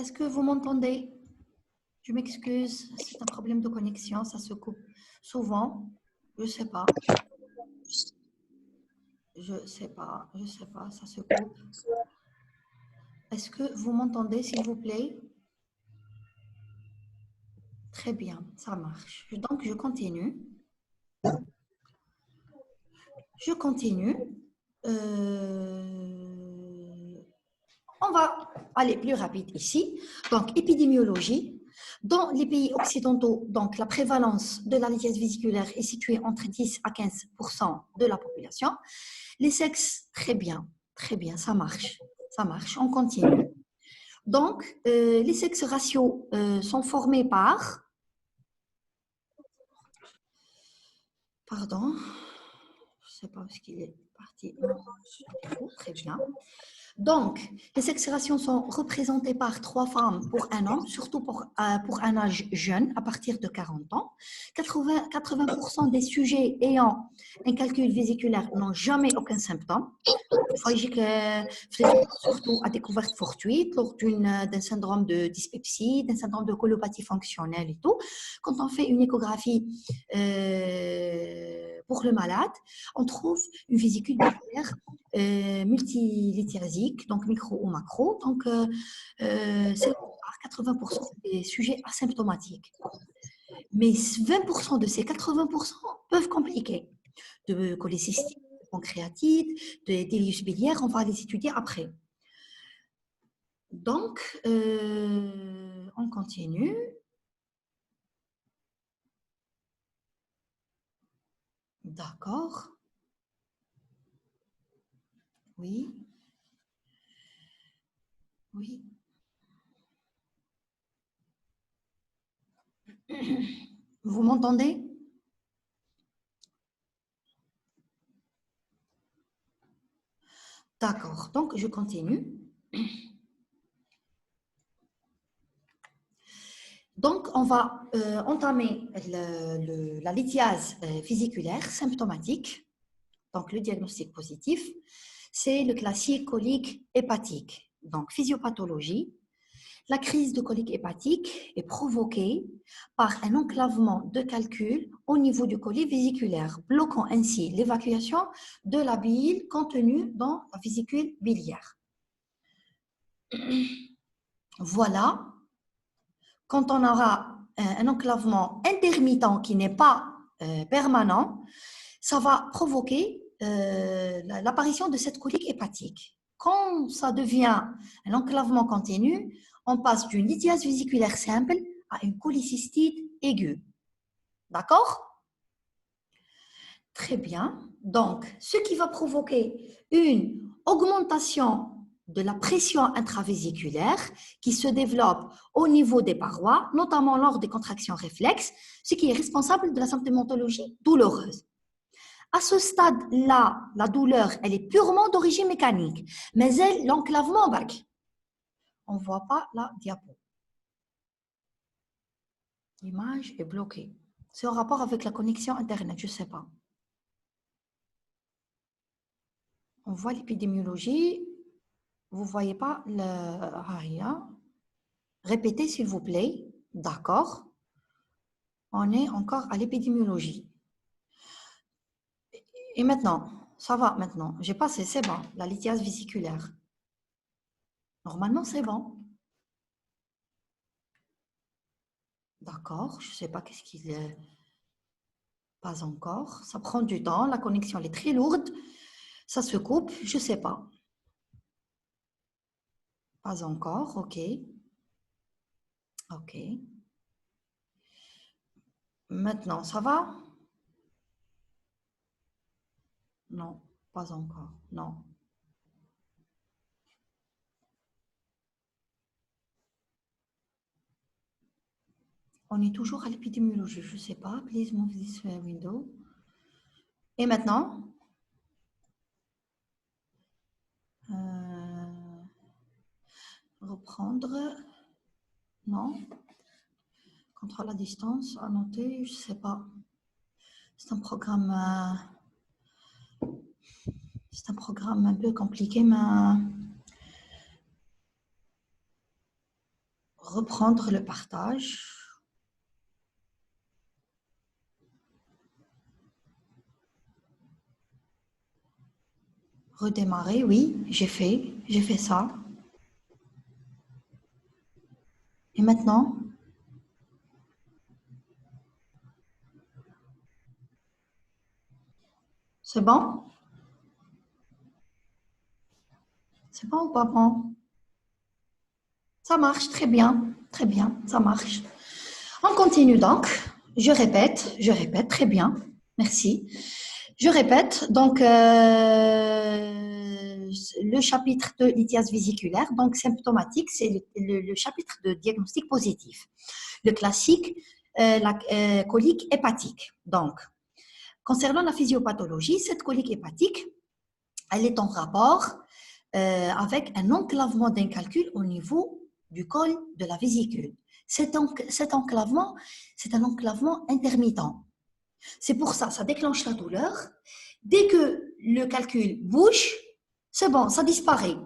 Est-ce que vous m'entendez? Je m'excuse, c'est un problème de connexion, ça se coupe souvent. Je sais pas. Je sais pas, ça se coupe. Est-ce que vous m'entendez, s'il vous plaît? Très bien, ça marche. Donc, je continue. Je continue. On va aller plus rapide ici. Donc, épidémiologie. Dans les pays occidentaux, donc, la prévalence de la lithiase vésiculaire est située entre 10 à 15% de la population. Les sexes, très bien, ça marche. Ça marche, on continue. Donc, les sexes ratios sont formés par... Pardon, je ne sais pas où est-ce qu'il est parti. Très bien. Donc, les sexations sont représentées par 3 femmes pour un homme, surtout pour un âge jeune, à partir de 40 ans. 80% des sujets ayant un calcul vésiculaire n'ont jamais aucun symptôme. Surtout à découverte fortuite, lors d'un syndrome de dyspepsie, d'un syndrome de colopathie fonctionnelle et tout. Quand on fait une échographie pour le malade, on trouve une vésicule biliaire multilithiasique, donc micro ou macro. Donc, c'est 80% des sujets asymptomatiques. Mais 20% de ces 80% peuvent compliquer de cholécystite, de pancréatite, de délius biliaire, on va les étudier après. Donc, on continue. D'accord. Oui. Oui. Vous m'entendez? D'accord. Donc, je continue. Donc, on va entamer la lithiase vésiculaire symptomatique. Donc, le diagnostic positif, c'est le classique colique hépatique. Donc, physiopathologie. La crise de colique hépatique est provoquée par un enclavement de calcul au niveau du collet vésiculaire, bloquant ainsi l'évacuation de la bile contenue dans la vésicule biliaire. Voilà. Quand on aura un enclavement intermittent qui n'est pas permanent, ça va provoquer l'apparition de cette colique hépatique. Quand ça devient un enclavement continu, on passe d'une lithiase vésiculaire simple à une cholécystite aiguë. D'accord? Très bien. Donc, ce qui va provoquer une augmentation de la pression intravésiculaire qui se développe au niveau des parois, notamment lors des contractions réflexes, ce qui est responsable de la symptomatologie douloureuse. À ce stade-là, la douleur, elle est purement d'origine mécanique, mais l'enclavement, on ne voit pas la diapo. L'image est bloquée. C'est en rapport avec la connexion Internet, je ne sais pas. On voit l'épidémiologie. Vous ne voyez pas le ARIA. Répétez, s'il vous plaît. D'accord. On est encore à l'épidémiologie. Et maintenant, ça va maintenant. J'ai passé, c'est bon, la lithiase vésiculaire. Normalement, c'est bon. D'accord, je ne sais pas qu'est-ce qu'il est. Pas encore. Ça prend du temps. La connexion elle est très lourde. Ça se coupe. Je ne sais pas. Pas encore. OK. OK. Maintenant, ça va? Non, pas encore. Non. On est toujours à l'épidémiologie. Je ne sais pas. Please move this window. Et maintenant? Reprendre. Non. Contrôle à distance. Annoter. Je ne sais pas. C'est un programme un peu compliqué, mais reprendre le partage. Redémarrer, oui, j'ai fait ça. Et maintenant? C'est bon? C'est bon ou pas bon? Ça marche très bien, ça marche. On continue donc. Je répète, très bien. Merci. Je répète, donc, le chapitre de lithiase vésiculaire, donc symptomatique, c'est le chapitre de diagnostic positif. Le classique, la colique hépatique. Donc, concernant la physiopathologie, cette colique hépatique, elle est en rapport avec un enclavement d'un calcul au niveau du col de la vésicule. Cet enclavement, c'est un enclavement intermittent. C'est pour ça, ça déclenche la douleur. Dès que le calcul bouge, c'est bon, ça disparaît.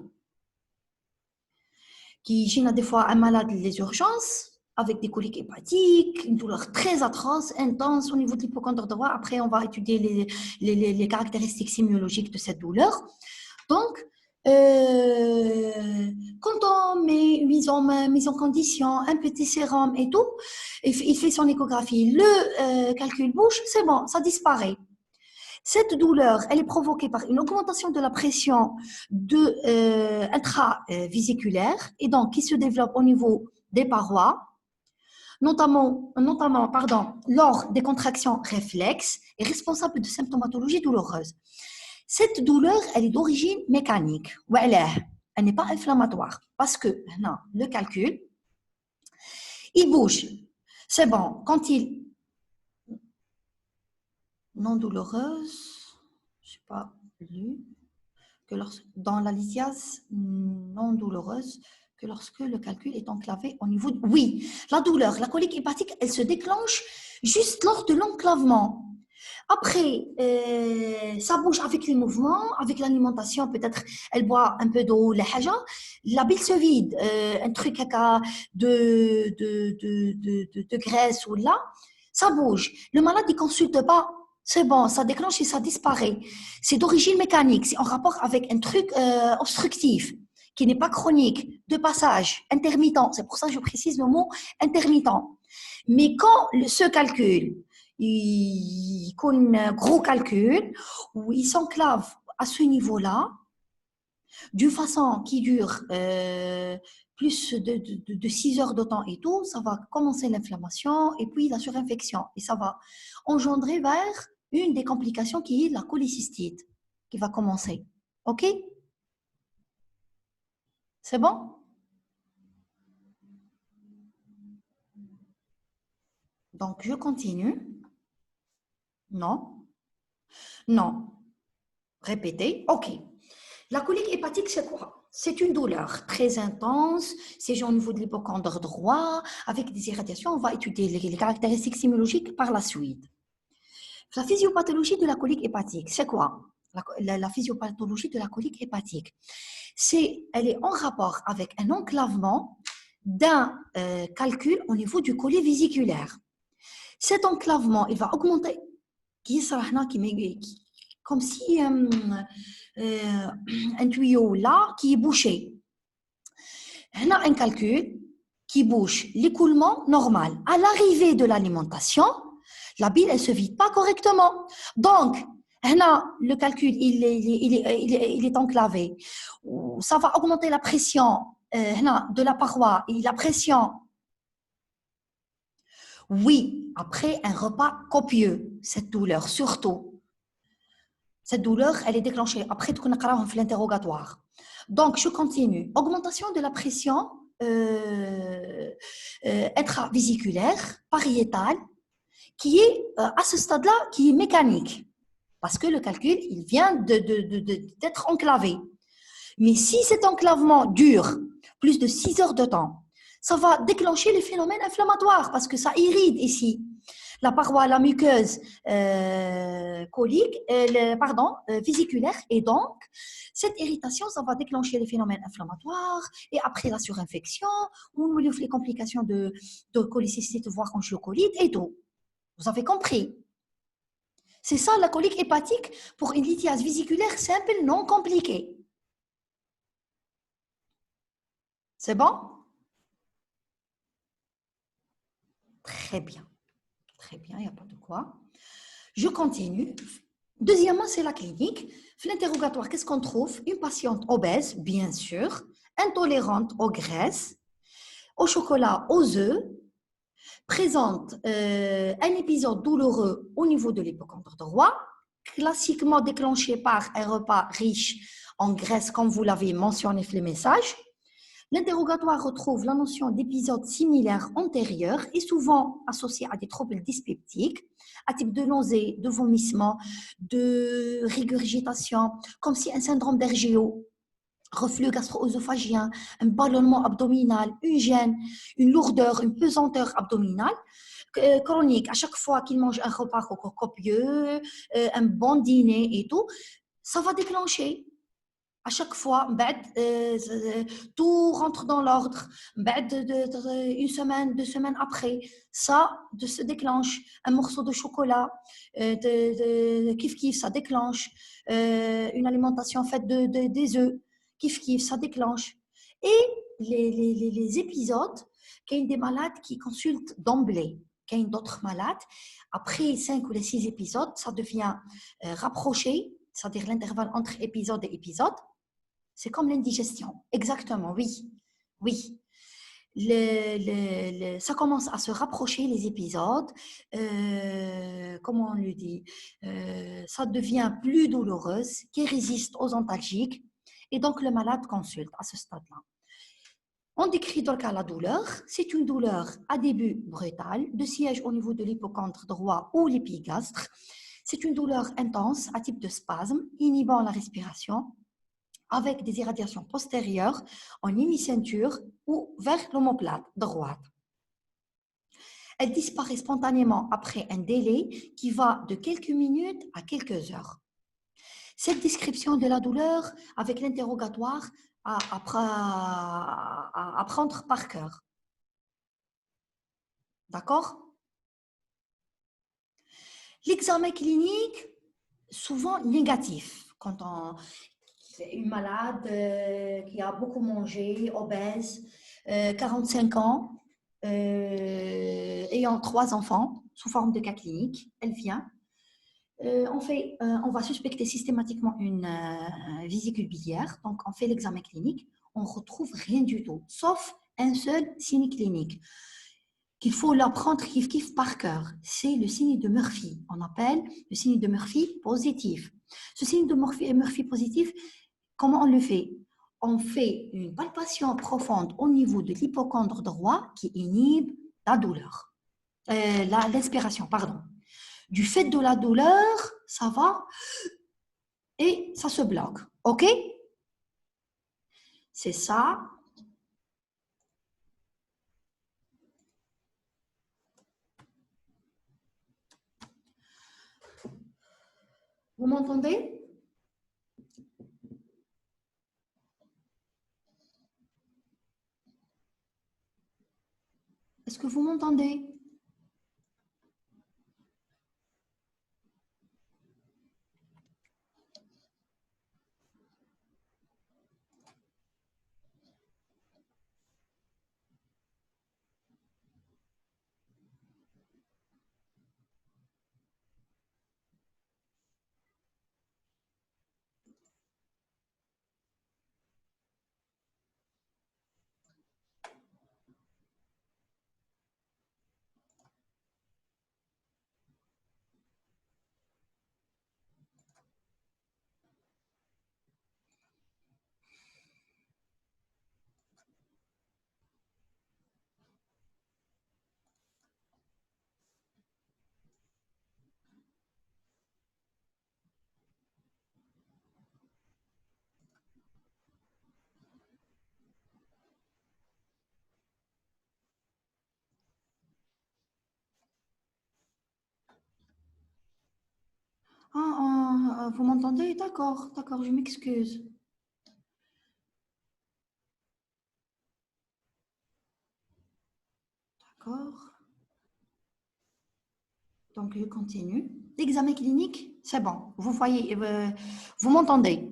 J'ai des fois un malade les urgences avec des coliques hépatiques, une douleur très atroce, intense au niveau de l'hypocondre droit. Après, on va étudier les caractéristiques sémiologiques de cette douleur. Donc, quand on met mise en condition, un petit sérum et tout, il fait son échographie, le calcul bouge, c'est bon, ça disparaît. Cette douleur, elle est provoquée par une augmentation de la pression intravésiculaire et donc qui se développe au niveau des parois, notamment lors des contractions réflexes et responsable de symptomatologie douloureuse. Cette douleur, elle est d'origine mécanique. Elle n'est pas inflammatoire parce que non, le calcul, il bouge. C'est bon, quand il... Non douloureuse, je n'ai pas lu, que dans la lithiase non douloureuse, que lorsque le calcul est enclavé au niveau... Oui, la douleur, la colique hépatique, elle se déclenche juste lors de l'enclavement. Après, ça bouge avec les mouvements, avec l'alimentation, peut-être elle boit un peu d'eau, la bile se vide, un truc de graisse ou là, ça bouge. Le malade ne consulte pas, c'est bon, ça déclenche et ça disparaît. C'est d'origine mécanique, c'est en rapport avec un truc obstructif qui n'est pas chronique, de passage, intermittent. C'est pour ça que je précise le mot intermittent. Mais quand ce calcul, il connaît un gros calcul où il s'enclave à ce niveau-là d'une façon qui dure plus de 6 heures de temps et tout, ça va commencer l'inflammation et puis la surinfection et ça va engendrer vers une des complications qui est la cholécystite qui va commencer. OK? C'est bon? Donc, je continue. Non? Non. Répétez. OK. La colique hépatique, c'est quoi? C'est une douleur très intense, c'est au niveau de l'hypocondre droit, avec des irradiations. On va étudier les caractéristiques sémiologiques par la suite. La physiopathologie de la colique hépatique, c'est quoi? La physiopathologie de la colique hépatique, elle est en rapport avec un enclavement d'un calcul au niveau du collet vésiculaire. Cet enclavement, il va augmenter, comme si un tuyau là qui est bouché. On a un calcul qui bouche l'écoulement normal. À l'arrivée de l'alimentation, la bile ne se vide pas correctement. Donc, le calcul il est enclavé. Ça va augmenter la pression de la paroi et la pression. Oui, après un repas copieux, cette douleur, surtout. Cette douleur, elle est déclenchée après tout l'interrogatoire. Donc, je continue. Augmentation de la pression intravésiculaire, pariétale, qui est à ce stade-là, qui est mécanique. Parce que le calcul, il vient d'être enclavé. Mais si cet enclavement dure plus de 6 heures de temps, ça va déclencher les phénomènes inflammatoires parce que ça irrite ici. la paroi, la muqueuse colique, pardon, vésiculaire. Et donc, cette irritation, ça va déclencher les phénomènes inflammatoires et après la surinfection, ou les complications de cholécystite, voire angiocolite et tout. Vous avez compris? C'est ça la colique hépatique pour une lithiase vésiculaire simple, non compliquée. C'est bon? Très bien. Très bien, il n'y a pas de quoi. Je continue. Deuxièmement, c'est la clinique. L'interrogatoire, qu'est-ce qu'on trouve? Une patiente obèse, bien sûr, intolérante aux graisses, au chocolat, aux œufs, présente un épisode douloureux au niveau de l'hypocondre droit, classiquement déclenché par un repas riche en graisse, comme vous l'avez mentionné dans les messages. L'interrogatoire retrouve la notion d'épisode similaire antérieur et souvent associé à des troubles dyspeptiques, à type de nausées, de vomissements, de régurgitation, comme si un syndrome d'RGO, reflux gastro-œsophagien, un ballonnement abdominal, une gêne, une lourdeur, une pesanteur abdominale chronique. À chaque fois qu'il mange un repas copieux, un bon dîner et tout, ça va déclencher à chaque fois, tout rentre dans l'ordre. Une semaine, 2 semaines après, ça se déclenche. Un morceau de chocolat, kiff kiff, ça déclenche. Une alimentation faite des œufs, kiff kiff, ça déclenche. Et les épisodes, qu'il y a des malades qui consultent d'emblée, qu'il y a d'autres malades, après 5 ou les 6 épisodes, ça devient rapproché, c'est-à-dire l'intervalle entre épisode et épisode. C'est comme l'indigestion. Exactement, oui. Oui. Ça commence à se rapprocher, les épisodes. Comment on le dit? Ça devient plus douloureuse, qui résiste aux antalgiques. Et donc, le malade consulte à ce stade-là. On décrit donc la douleur. C'est une douleur à début brutal, de siège au niveau de l'hypocondre droit ou l'épigastre. C'est une douleur intense à type de spasme, inhibant la respiration, avec des irradiations postérieures en hémiceinture ou vers l'omoplate droite. Elle disparaît spontanément après un délai qui va de quelques minutes à quelques heures. Cette description de la douleur avec l'interrogatoire à prendre par cœur. D'accord? L'examen clinique, souvent négatif. Quand on est une malade qui a beaucoup mangé, obèse, 45 ans, ayant 3 enfants sous forme de cas clinique, elle vient. On va suspecter systématiquement une vésicule biliaire, donc on fait l'examen clinique, on ne retrouve rien du tout, sauf un seul signe clinique qu'il faut l'apprendre kiff par cœur. C'est le signe de Murphy. On appelle le signe de Murphy positif. Ce signe de Murphy positif, comment on le fait? On fait une palpation profonde au niveau de l'hypocondre droit qui inhibe la douleur, l'inspiration, pardon. Du fait de la douleur, ça va et ça se bloque. OK? C'est ça. Vous m'entendez? Est-ce que vous m'entendez? Vous m'entendez? D'accord, d'accord, je m'excuse. D'accord. Donc, je continue. L'examen clinique, c'est bon. Vous voyez, vous m'entendez.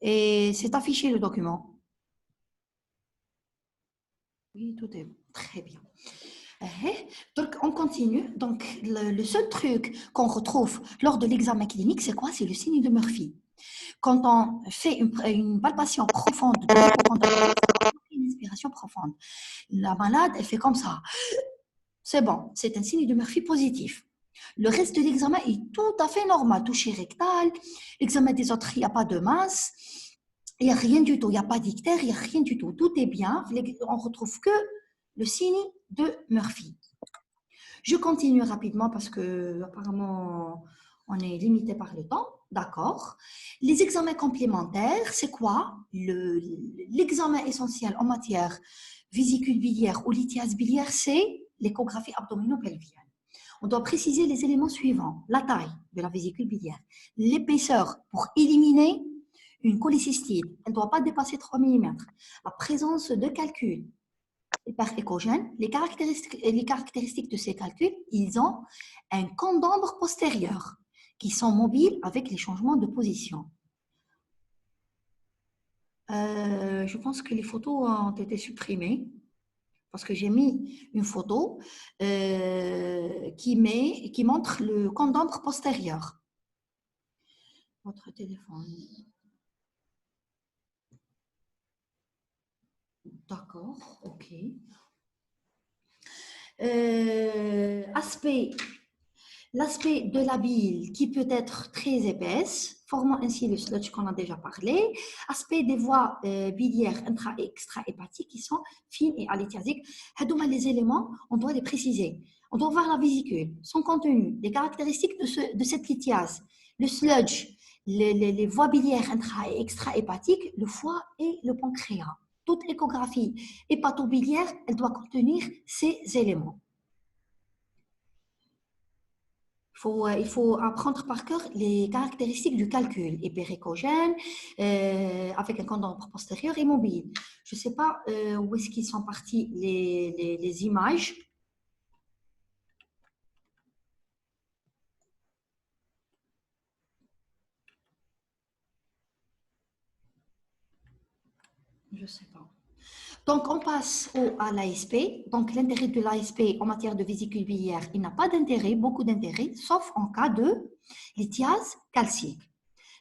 Et c'est affiché le document. Oui, tout est très bien. Donc, on continue. Donc, le seul truc qu'on retrouve lors de l'examen clinique, c'est quoi? C'est le signe de Murphy. Quand on fait une palpation profonde de l'hypocondyle, une inspiration profonde, la malade, elle fait comme ça. C'est bon, c'est un signe de Murphy positif. Le reste de l'examen est tout à fait normal. Toucher rectal, l'examen des autres, il n'y a pas de masse, il n'y a rien du tout, il n'y a pas d'ictère, il n'y a rien du tout. Tout est bien, on retrouve que le signe de Murphy. Je continue rapidement parce que apparemment on est limité par le temps. D'accord. Les examens complémentaires, c'est quoi? L'examen essentiel en matière vésicule biliaire ou lithiase biliaire, c'est l'échographie abdominopelvienne. On doit préciser les éléments suivants. La taille de la vésicule biliaire, l'épaisseur pour éliminer une cholécystite, elle ne doit pas dépasser 3 mm. La présence de calculs hyperéchogènes, les caractéristiques de ces calculs, ils ont un cône d'ombre postérieur qui sont mobiles avec les changements de position. Je pense que les photos ont été supprimées parce que j'ai mis une photo qui montre le cône d'ombre postérieur. Votre téléphone. D'accord, ok. L'aspect de la bile qui peut être très épaisse, formant ainsi le sludge qu'on a déjà parlé. Aspect des voies biliaires intra- et extra-hépatiques qui sont fines et alithiasiques. Les éléments, on doit les préciser. On doit voir la vésicule, son contenu, les caractéristiques de cette lithiase, le sludge, les voies biliaires intra- et extra-hépatiques, le foie et le pancréas. Toute échographie hépatobiliaire, elle doit contenir ces éléments. Il faut apprendre par cœur les caractéristiques du calcul hyperéchogène avec un cône d'ombre postérieur et mobile. Je ne sais pas où est-ce qu'ils sont partis les images. Je ne sais pas. Donc, on passe à l'ASP. Donc, l'intérêt de l'ASP en matière de vésicule biliaire, il n'a pas d'intérêt, beaucoup d'intérêt, sauf en cas de lithiase calcique.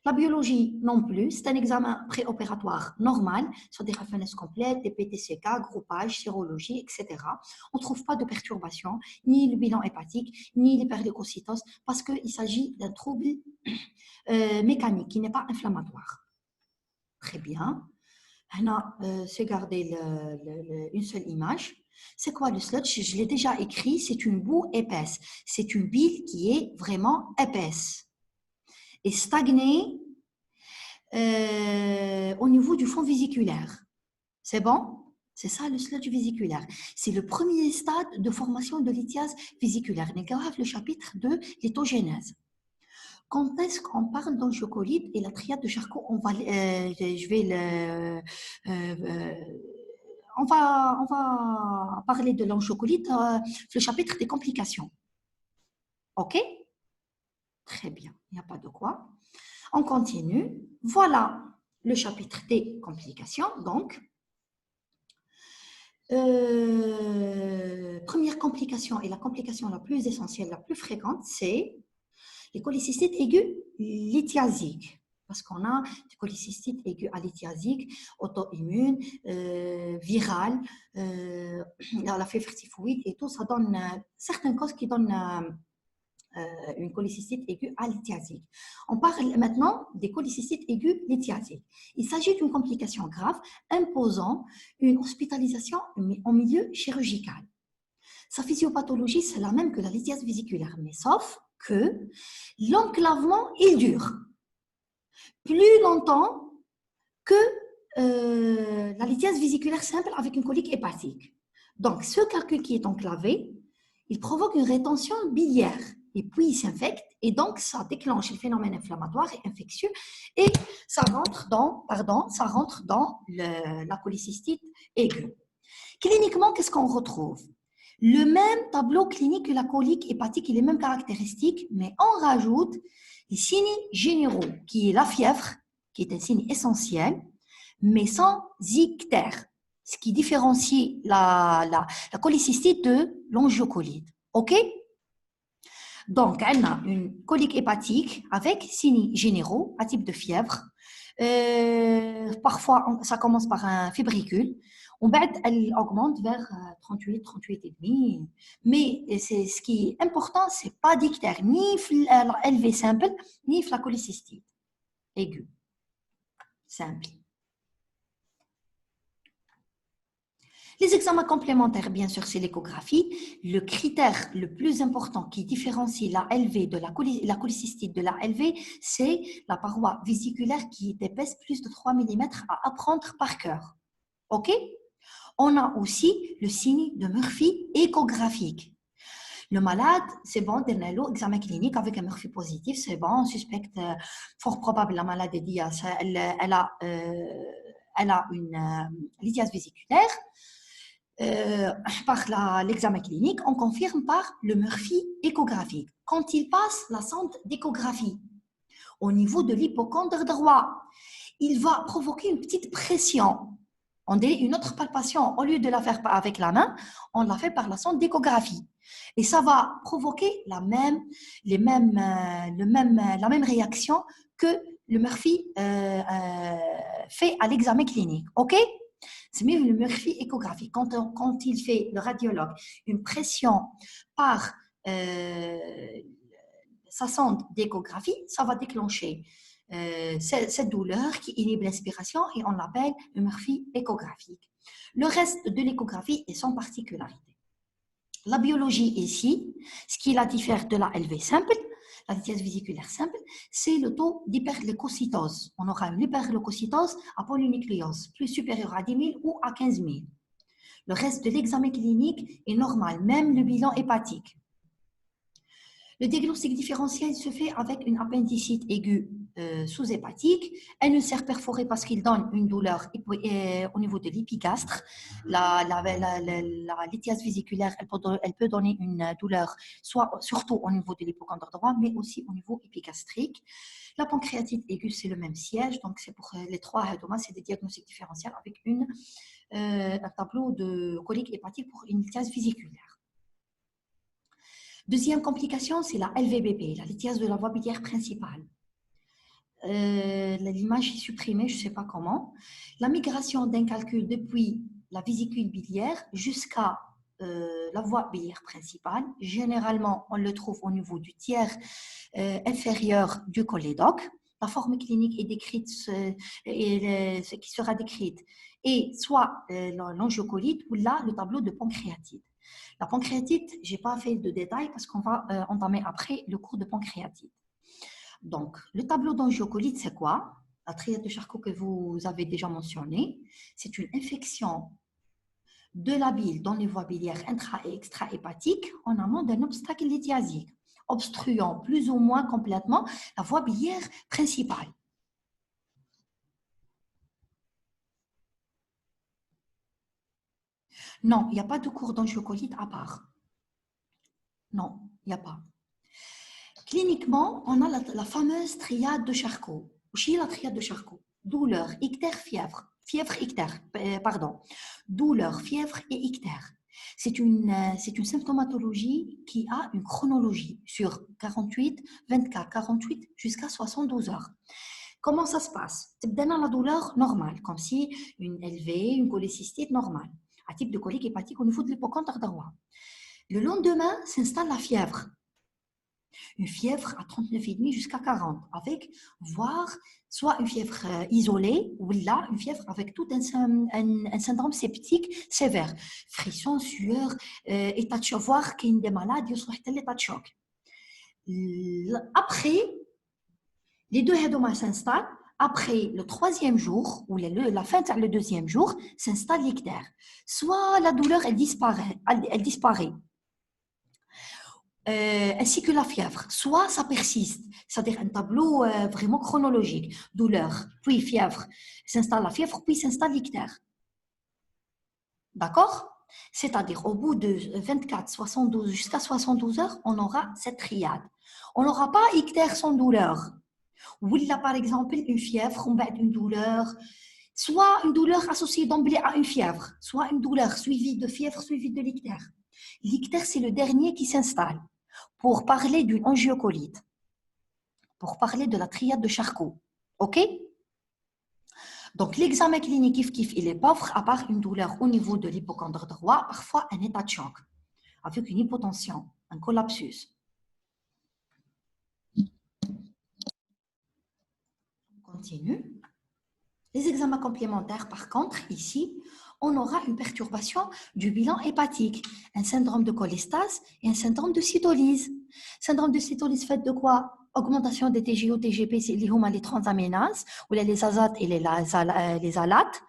La biologie non plus, c'est un examen préopératoire normal, sur des raffinettes complètes, des PTCK, groupage, sérologie, etc. On ne trouve pas de perturbation, ni le bilan hépatique, ni l'hyperleucocytose, parce qu'il s'agit d'un trouble mécanique qui n'est pas inflammatoire. Très bien. C'est garder une seule image. C'est quoi le sludge? Je l'ai déjà écrit, c'est une boue épaisse. C'est une bile qui est vraiment épaisse et stagnée au niveau du fond vésiculaire. C'est bon? C'est ça le sludge vésiculaire. C'est le premier stade de formation de lithiase vésiculaire. Le chapitre de l'éthogénèse. Quand est-ce qu'on parle d'angiocolite et la triade de Charcot, on va parler de l'angiocolite, le chapitre des complications. OK? Très bien, il n'y a pas de quoi. On continue. Voilà le chapitre des complications. Donc, première complication et la complication la plus essentielle, la plus fréquente, c'est les cholécystites aiguës lithiasiques. Parce qu'on a des cholécystites aiguës lithiasiques, auto-immunes, virales, la fièvre typhoïde et tout, ça donne certaines causes qui donnent une cholécystite aiguë lithiasique. On parle maintenant des cholécystites aiguës lithiasiques. Il s'agit d'une complication grave imposant une hospitalisation en milieu chirurgical. Sa physiopathologie, c'est la même que la lithiase vésiculaire, mais sauf que l'enclavement, il dure plus longtemps que la lithiase vésiculaire simple avec une colique hépatique. Donc, ce calcul qui est enclavé, il provoque une rétention biliaire et puis il s'infecte, et donc ça déclenche le phénomène inflammatoire et infectieux, et ça rentre dans la cholécystite aiguë. Cliniquement, qu'est-ce qu'on retrouve? Le même tableau clinique que la colique hépatique et les mêmes caractéristiques, mais on rajoute les signes généraux, qui est la fièvre, qui est un signe essentiel, mais sans ictère, ce qui différencie la cholécystite de l'angiocolite. OK? Donc, on a une colique hépatique avec signes généraux, à type de fièvre. Parfois, ça commence par un fébricule. Elle augmente vers 38, 38,5. Mais ce qui est important, ce n'est pas d'ictère, ni LV simple, ni la cholécystite aiguë. Simple. Les examens complémentaires, bien sûr, c'est l'échographie. Le critère le plus important qui différencie la LV de la cholécystite de la LV, c'est la paroi vésiculaire qui est épaisse plus de 3 mm à apprendre par cœur. OK? On a aussi le signe de Murphy échographique. Le malade, c'est bon, dernier examen clinique avec un Murphy positif, c'est bon, on suspecte fort probable la maladie, elle a une lithiase vésiculaire. Par l'examen clinique, on confirme par le Murphy échographique. Quand il passe la sonde d'échographie au niveau de l'hypocondre droit, il va provoquer une petite pression. On dit une autre palpation, au lieu de la faire avec la main, on la fait par la sonde d'échographie. Et ça va provoquer la même réaction que le Murphy fait à l'examen clinique. OK? C'est mieux le Murphy échographique. Quand il fait, le radiologue, une pression par sa sonde d'échographie, ça va déclencher cette douleur qui inhibe l'inspiration et on l'appelle le Murphy échographique. Le reste de l'échographie est sans particularité. La biologie ici, ce qui la diffère de la LV simple, la lithiase vésiculaire simple, c'est le taux d'hyperleucocytose. On aura une hyperleucocytose à polynucléose, plus supérieure à 10 000 ou à 15 000. Le reste de l'examen clinique est normal, même le bilan hépatique. Le diagnostic différentiel se fait avec une appendicite aiguë sous-hépatique, un ulcère perforé parce qu'il donne une douleur au niveau de l'épigastre. La lithiase vésiculaire, elle peut donner une douleur surtout au niveau de l'hypocondre droit, mais aussi au niveau épigastrique. La pancréatite aiguë, c'est le même siège, donc c'est pour les trois hédomas, c'est des diagnostics différentiels avec un tableau de colique hépatique pour une lithiase vésiculaire. Deuxième complication, c'est la LVBP, la lithiase de la voie biliaire principale. L'image est supprimée, je ne sais pas comment. La migration d'un calcul depuis la vésicule biliaire jusqu'à la voie biliaire principale. Généralement, on le trouve au niveau du tiers inférieur du cholédoque. La forme clinique est décrite, ce qui sera décrite, et soit l'angiocolite ou là le tableau de pancréatite. La pancréatite, je n'ai pas fait de détails parce qu'on va entamer après le cours de pancréatite. Donc, le tableau d'angiocolite, c'est quoi? La triade de Charcot que vous avez déjà mentionné, c'est une infection de la bile dans les voies biliaires intra- et extra-hépatiques en amont d'un obstacle lithiasique, obstruant plus ou moins complètement la voie biliaire principale. Non, il n'y a pas de cours d'angiocolite à part. Non, il n'y a pas. Cliniquement, on a la fameuse triade de Charcot. Où est la triade de Charcot? Douleur, ictère, fièvre. Fièvre, ictère, pardon. Douleur, fièvre et ictère. C'est une symptomatologie qui a une chronologie sur 48, 24, 48 jusqu'à 72 heures. Comment ça se passe? Dans la douleur normale, comme si une LV, une cholécystite normale, à type de colique hépatique au niveau de l'hypocondre droit. Le lendemain s'installe la fièvre. Une fièvre à 39,5 jusqu'à 40, avec voire soit une fièvre isolée ou là une fièvre avec tout un syndrome septique sévère, frisson, sueur, état de choc, voire qu'il y a des malades qui sont en état de choc. Après, les deux hédomas s'installent. Après le troisième jour, ou la fin du deuxième jour, s'installe l'ictère. Soit la douleur, elle disparaît. ainsi que la fièvre. Soit ça persiste, c'est-à-dire un tableau vraiment chronologique, douleur, puis fièvre, s'installe la fièvre, puis s'installe l'ictère. D'accord? C'est-à-dire au bout de 24, 72 jusqu'à 72 heures, on aura cette triade. On n'aura pas ictère sans douleur. Ou là, par exemple, une fièvre, on va une douleur, soit une douleur associée d'emblée à une fièvre, soit une douleur suivie de fièvre, suivie de l'ictère. L'ictère, c'est le dernier qui s'installe pour parler d'une angiocolite, pour parler de la triade de Charcot. OK? Donc, l'examen clinique, il est pauvre, à part une douleur au niveau de l'hypochondre droit, parfois un état de choc, avec une hypotension, un collapsus. On continue. Les examens complémentaires, par contre, ici, on aura une perturbation du bilan hépatique, un syndrome de cholestase et un syndrome de cytolyse. Syndrome de cytolyse fait de quoi? Augmentation des TGO, TGP, c'est les transaminases, ou les azates et les alates.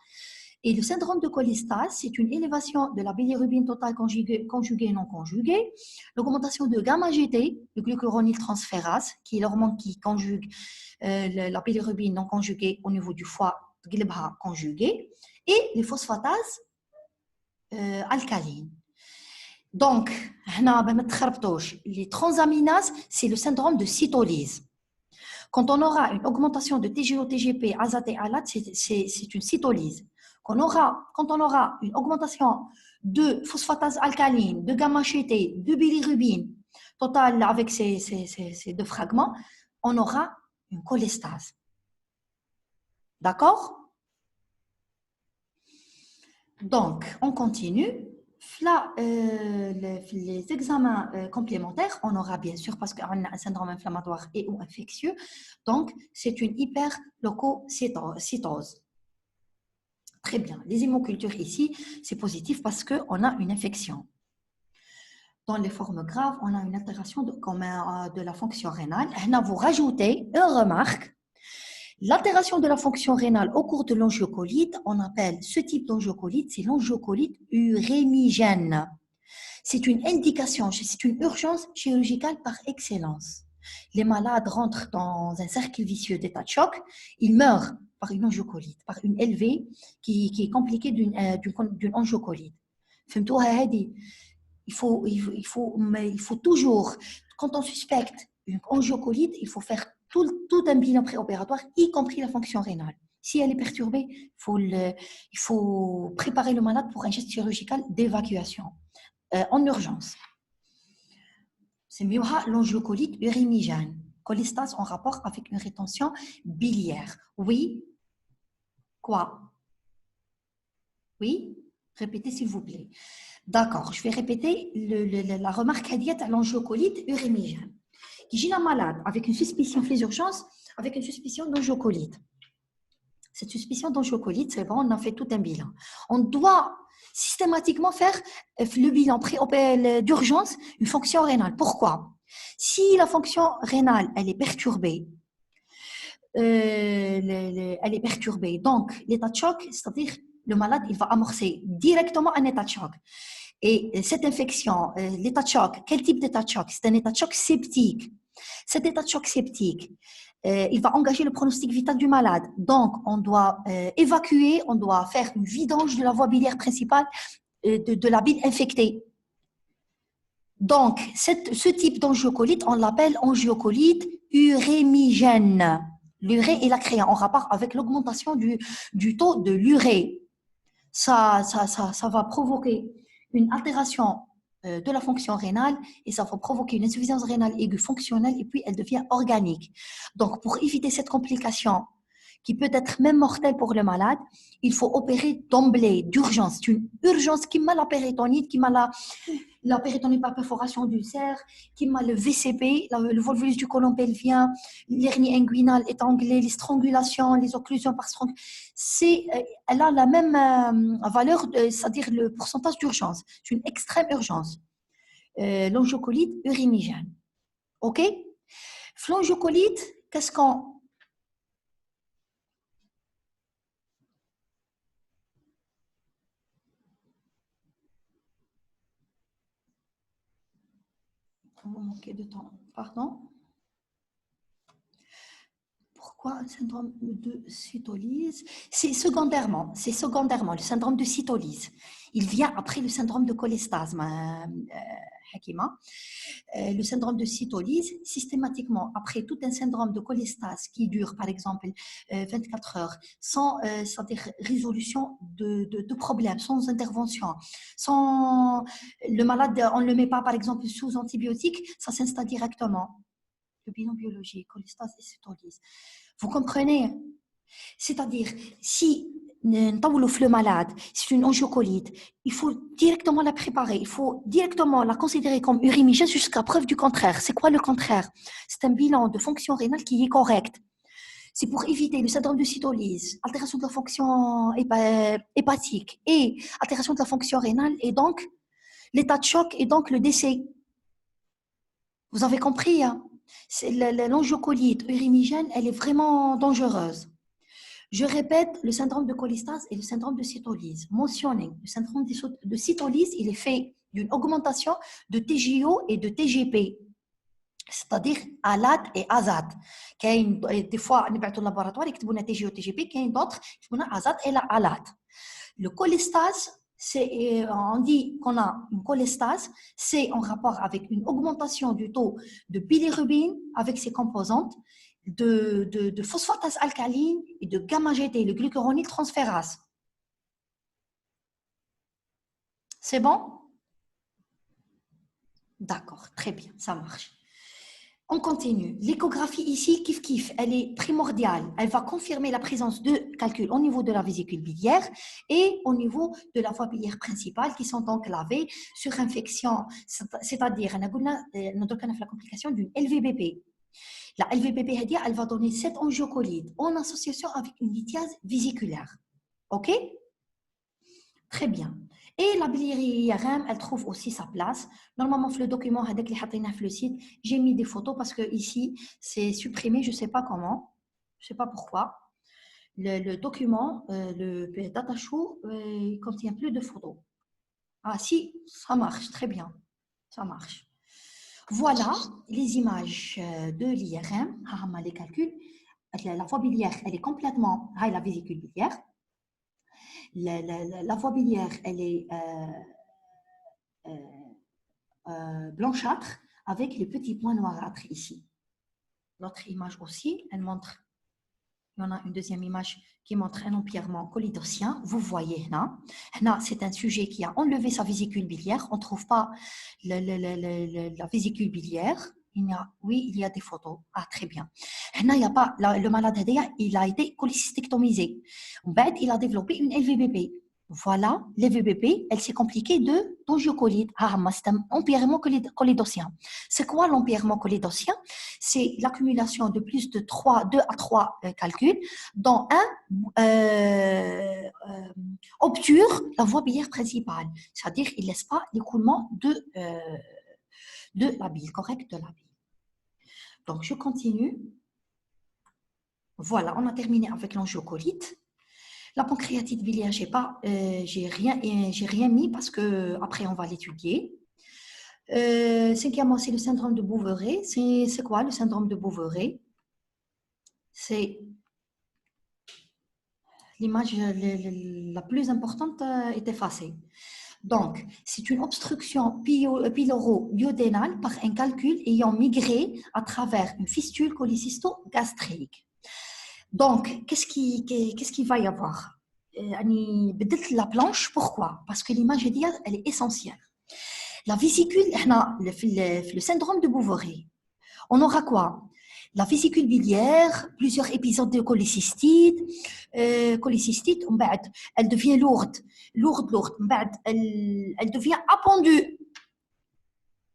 Et le syndrome de cholestase, c'est une élévation de la bilirubine totale conjuguée et non conjuguée, l'augmentation de gamma-GT, le glucuronyltransférase, qui est l'hormone qui conjugue la bilirubine non conjuguée au niveau du foie, conjuguée, et les phosphatases alcalines. Donc, les transaminases, c'est le syndrome de cytolyse. Quand on aura une augmentation de TGO, TGP, azate et alate, c'est une cytolyse. Quand on aura une augmentation de phosphatase alcaline, de gamma-GT, de bilirubine, totale avec ces deux fragments, on aura une cholestase. D'accord? Donc, on continue. Là, les examens complémentaires, on aura bien sûr, parce qu'on a un syndrome inflammatoire et ou infectieux, donc c'est une hyperleucocytose. Très bien. Les hémocultures ici, c'est positif parce qu'on a une infection. Dans les formes graves, on a une altération de la fonction rénale. Là, vous rajoutez une remarque. L'altération de la fonction rénale au cours de l'angiocolite, on appelle ce type d'angiocolite, c'est l'angiocolite urémigène. C'est une indication, c'est une urgence chirurgicale par excellence. Les malades rentrent dans un cercle vicieux d'état de choc, ils meurent par une angiocolite, par une LV qui est compliquée d'une angiocolite. Il faut toujours, quand on suspecte une angiocolite, il faut faire tout un bilan préopératoire, y compris la fonction rénale. Si elle est perturbée, il faut préparer le malade pour un geste chirurgical d'évacuation en urgence. C'est mieux l'angiocolite urémigène, cholestase en rapport avec une rétention biliaire. Oui? Quoi? Oui? Répétez s'il vous plaît. D'accord, je vais répéter la remarque à l'angiocolite urémigène. J'ai la malade avec une suspicion, les urgences, avec une suspicion d'angiocolite. Cette suspicion d'angiocolite, c'est bon, on a fait tout un bilan. On doit systématiquement faire le bilan d'urgence, une fonction rénale. Pourquoi? Si la fonction rénale, elle est perturbée, donc l'état de choc, c'est-à-dire le malade, il va amorcer directement un état de choc. Et cette infection, l'état de choc, quel type d'état de choc? C'est un état de choc septique. Cet état de choc septique, il va engager le pronostic vital du malade. Donc, on doit évacuer, on doit faire une vidange de la voie biliaire principale de la bile infectée. Donc, ce type d'angiocolite, on l'appelle angiocolite urémigène. L'urée et la créa en rapport avec l'augmentation du taux de l'urée. Ça va provoquer une altération de la fonction rénale et ça va provoquer une insuffisance rénale aiguë fonctionnelle et puis elle devient organique. Donc, pour éviter cette complication qui peut être même mortelle pour le malade, il faut opérer d'emblée, d'urgence. C'est une urgence qui m'a la péritonite, qui m'a la péritonite par perforation d'ulcère, qui m'a le VCP, le volvulus du côlon pelvien, l'hernie inguinale étanglée, les strangulations, les occlusions par strangulation. Elle a la même valeur, c'est-à-dire le pourcentage d'urgence. C'est une extrême urgence. L'angiocolite urémigène. OK? L'angiocolite, qu'est-ce qu'on... On va manquer de temps. Pardon. Pourquoi un syndrome de cytolyse? C'est secondairement, le syndrome de cytolyse. Il vient après le syndrome de cholestase, Hakima. Le syndrome de cytolyse, systématiquement, après tout un syndrome de cholestase qui dure, par exemple, 24 heures, sans résolution de problèmes, sans intervention, sans le malade, on ne le met pas, par exemple, sous antibiotiques, ça s'installe directement. Le bilan biologique, cholestase et cytolyse. Vous comprenez? C'est-à-dire, si le malade, c'est une angiocolite, il faut directement la préparer, il faut directement la considérer comme urimigène jusqu'à preuve du contraire. C'est quoi le contraire? C'est un bilan de fonction rénale qui est correct. C'est pour éviter le syndrome de cytolyse, altération de la fonction hépatique et altération de la fonction rénale et donc l'état de choc et donc le décès. Vous avez compris, hein? L'angiocolite urimigène, elle est vraiment dangereuse. Je répète, le syndrome de cholestase et le syndrome de cytolyse. Mentionnez, le syndrome de cytolyse, il est fait d'une augmentation de TGO et de TGP, c'est-à-dire ALAT et AZAT. Des fois, on est au laboratoire, on a TGO et TGP, il y a d'autres, on a AZAT et ALAT. Le cholestase, on dit qu'on a une cholestase, c'est en rapport avec une augmentation du taux de bilirubine avec ses composantes, de phosphatase alcaline et de gamma-GT, le glucuronyle transférase. C'est bon? D'accord, très bien, ça marche. On continue. L'échographie ici, kiff, elle est primordiale. Elle va confirmer la présence de calculs au niveau de la vésicule biliaire et au niveau de la voie biliaire principale qui sont enclavées sur infection, c'est-à-dire, on a la complication d'une LVBP. La LVBP, elle va donner cette angiocolite en association avec une lithiase vésiculaire. OK? Très bien. Et la biliaire, elle trouve aussi sa place. Normalement, dans le document sur le site, j'ai mis des photos parce que ici, c'est supprimé, je ne sais pas comment, je ne sais pas pourquoi. Le document, le datashow, il ne contient plus de photos. Ah si, ça marche, très bien, ça marche. Voilà les images de l'IRM, les calculs. La voie biliaire, elle est complètement, la vésicule biliaire. La voie biliaire, elle est blanchâtre avec les petits points noirâtres ici. L'autre image aussi, elle montre, il y en a une deuxième image qui montre un empierrement cholidocien. Vous voyez là, c'est un sujet qui a enlevé sa vésicule biliaire. On ne trouve pas la vésicule biliaire. Oui, il y a des photos. Ah, très bien. Il y a pas, le malade, il a été cholécystectomisé. En fait, il a développé une LVBP. Voilà, l'LVBP, elle s'est compliquée d'angiocolite. C'est un empierrement cholidocien. C'est quoi l'empierrement cholidocien? C'est l'accumulation de plus de 2 à 3 calculs dont un obture la voie biliaire principale. C'est-à-dire qu'il ne laisse pas l'écoulement de la bile, correct, de la bile. Donc, je continue. Voilà, on a terminé avec l'angiocolite. La pancréatite biliaire, j'ai rien mis parce que après on va l'étudier. Cinquièmement, c'est le syndrome de Bouveret. C'est quoi le syndrome de Bouveret? C'est l'image la plus importante est effacée. Donc, c'est une obstruction pyloro-duodénale par un calcul ayant migré à travers une fistule cholécysto-gastrique. Donc, qu'est-ce qu'il va y avoir? La planche, pourquoi? Parce que l'image, elle est essentielle. La vésicule, le syndrome de Bouveret, on aura quoi? La vésicule biliaire, plusieurs épisodes de cholécystite, elle devient lourde, elle devient appendue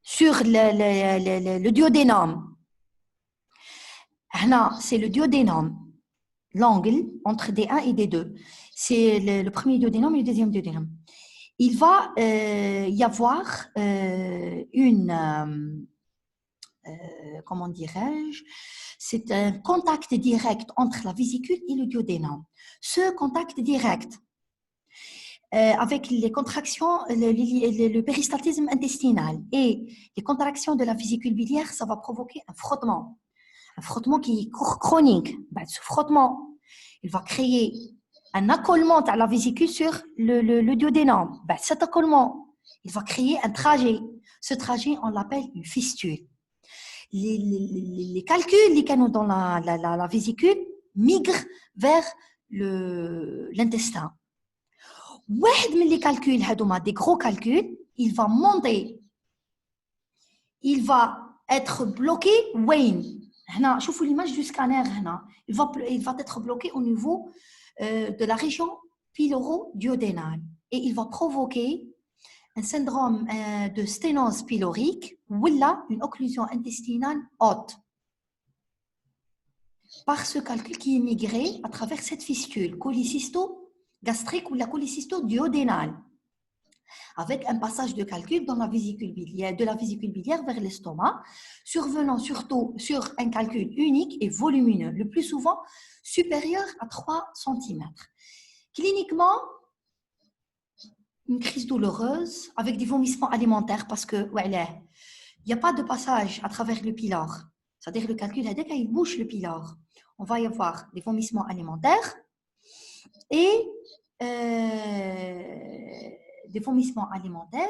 sur le duodénum. C'est le duodénum. L'angle entre D1 et D2. C'est le premier duodénum et le deuxième duodénum. Il va y avoir comment dirais-je, c'est un contact direct entre la vésicule et le duodénum. Ce contact direct, avec les contractions, le péristaltisme intestinal et les contractions de la vésicule biliaire, ça va provoquer un frottement qui est chronique. Ce frottement, il va créer un accolement à la vésicule sur le duodénum. Cet accolement, il va créer un trajet. Ce trajet, on l'appelle une fistule. Les calculs qui sont dans la vésicule migrent vers l'intestin. Les calculs, des gros calculs, il va monter. Il va être bloqué. Je vous l'image du scanner. Il va être bloqué au niveau de la région pyloro-duodénale. Et il va provoquer un syndrome de sténose pylorique ou une occlusion intestinale haute. Par ce calcul qui est migré à travers cette fistule cholécysto-gastrique ou la cholécysto-duodénale, avec un passage de calcul dans la vésicule biliaire, de la vésicule biliaire vers l'estomac, survenant surtout sur un calcul unique et volumineux, le plus souvent supérieur à 3 cm. Cliniquement, une crise douloureuse avec des vomissements alimentaires parce que il n'y a pas de passage à travers le pylore. C'est-à-dire le calcul, dès qu'il bouche le pylore, on va y avoir des vomissements alimentaires et des vomissements alimentaires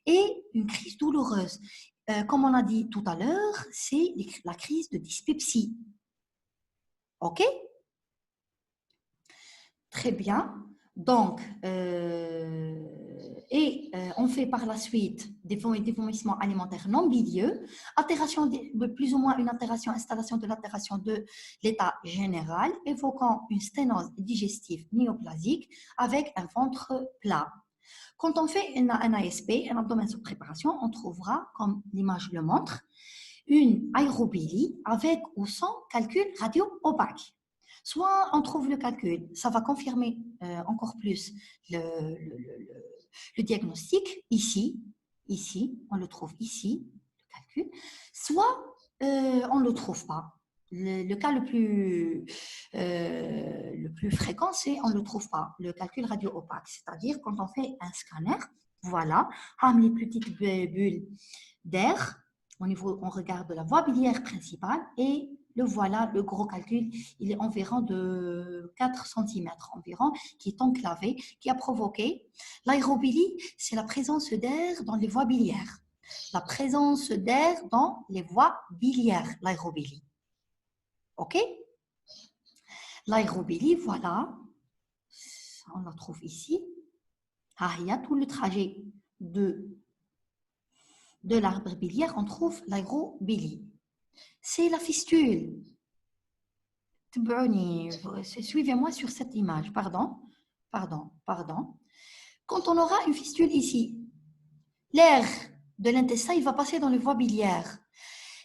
et une crise douloureuse. Comme on a dit tout à l'heure, c'est la crise de dyspepsie. OK? Très bien. Donc, on fait par la suite des vomissements alimentaires non bilieux, altération plus ou moins une altération, installation de l'altération de l'état général, évoquant une sténose digestive néoplasique avec un ventre plat. Quand on fait un ASP, un abdomen sous préparation, on trouvera, comme l'image le montre, une aérobilie avec ou sans calcul radio-opaque. Soit on trouve le calcul, ça va confirmer encore plus le diagnostic, ici, on le trouve ici, le calcul, soit on ne le trouve pas. Le cas le plus fréquent, c'est on ne le trouve pas, le calcul radio-opaque, c'est-à-dire quand on fait un scanner, voilà, les petites bulles d'air, on regarde la voie biliaire principale et voilà, le gros calcul, il est environ de 4 cm environ, qui est enclavé, qui a provoqué. L'aérobilie, c'est la présence d'air dans les voies biliaires. La présence d'air dans les voies biliaires, l'aérobilie. OK? L'aérobilie, voilà, on la trouve ici. Il y a tout le trajet de l'arbre biliaire, on trouve l'aérobilie. C'est la fistule. Suivez-moi sur cette image. Pardon. Quand on aura une fistule ici, l'air de l'intestin, il va passer dans les voies biliaires.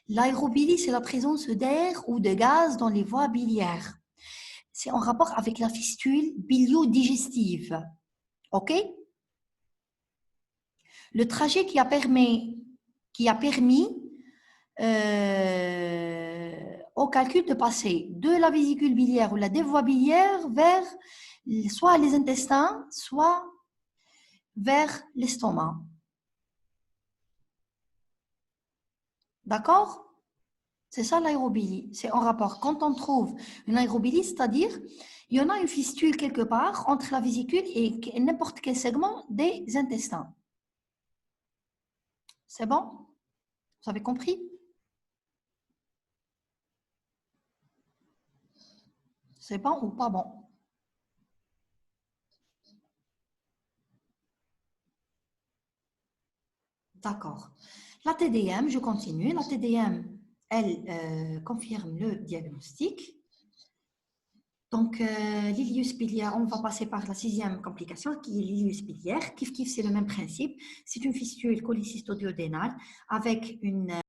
L'aérobilie, c'est la présence d'air ou de gaz dans les voies biliaires. C'est en rapport avec la fistule bilio-digestive. OK? Le trajet qui a permis au calcul de passer de la vésicule biliaire ou des voies biliaires vers soit les intestins, soit vers l'estomac. D'accord? C'est ça l'aérobilie. C'est en rapport. Quand on trouve une aérobilie, c'est-à-dire il y en a une fistule quelque part entre la vésicule et n'importe quel segment des intestins. C'est bon? Vous avez compris? C'est bon ou pas bon? D'accord. La TDM, je continue. La TDM, elle confirme le diagnostic. Donc, l'ilius biliaire, on va passer par la 6e complication qui est l'ilius biliaire. Kif, c'est le même principe. C'est une fistule cholécysto-duodénale avec une